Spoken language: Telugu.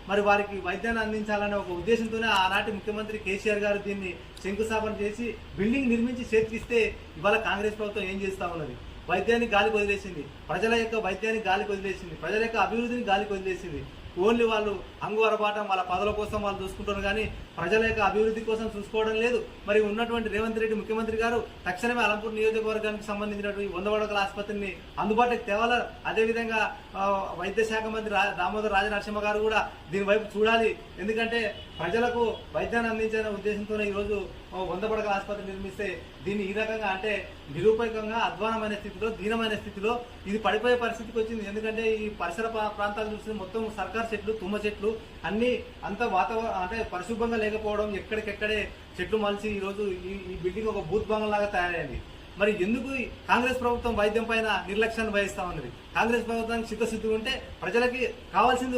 మరి వారికి వైద్యాన్ని అందించాలనే ఒక ఉద్దేశంతోనే ఆనాటి ముఖ్యమంత్రి కేసీఆర్ గారు దీన్ని శంకుస్థాపన చేసి బిల్డింగ్ నిర్మించి చేతికిస్తే ఇవాళ కాంగ్రెస్ ప్రభుత్వం ఏం చేస్తా ఉన్నది? వైద్యాన్ని గాలికి వదిలేసింది, ప్రజల యొక్క వైద్యాన్ని గాలికి వదిలేసింది, ప్రజల యొక్క అభివృద్ధిని గాలికి వదిలేసింది. ఓన్లీ వాళ్ళు అంగువరపాటం వాళ్ళ పదవుల కోసం వాళ్ళు చూసుకుంటారు కానీ ప్రజల యొక్క అభివృద్ధి కోసం చూసుకోవడం లేదు. మరి ఉన్నటువంటి రేవంత్ రెడ్డి ముఖ్యమంత్రి గారు తక్షణమే అలంపూర్ నియోజకవర్గానికి సంబంధించినటువంటి 100 పడకల ఆసుపత్రిని అందుబాటులోకి తేవాలి. అదేవిధంగా వైద్య శాఖ మంత్రి దామోదర్ రాజనరసింహ గారు కూడా దీని వైపు చూడాలి. ఎందుకంటే ప్రజలకు వైద్యాన్ని అందించిన ఉద్దేశంతోనే ఈరోజు 100 పడకల ఆసుపత్రి నిర్మిస్తే దీన్ని ఈ రకంగా అంటే నిరూపకంగా అధ్వానమైన స్థితిలో, దీనమైన స్థితిలో ఇది పడిపోయే పరిస్థితికి వచ్చింది. ఎందుకంటే ఈ పరిసర ప్రాంతాలు చూస్తే మొత్తం సర్కార్ చెట్లు, తుమ్మ చెట్లు అన్ని అంత వాతావరణం అంటే పరిశుభ్రంగా లేకపోవడం, ఎక్కడికెక్కడే చెట్లు మలిసి ఈరోజు ఈ బిల్డింగ్ ఒక భూత్ బంగంలాగా తయారైంది. మరి ఎందుకు కాంగ్రెస్ ప్రభుత్వం వైద్యం పైన నిర్లక్ష్యాన్ని వహిస్తా ఉన్నది? కాంగ్రెస్ ప్రభుత్వానికి చిత్తశుద్ధి ఉంటే ప్రజలకు కావాల్సింది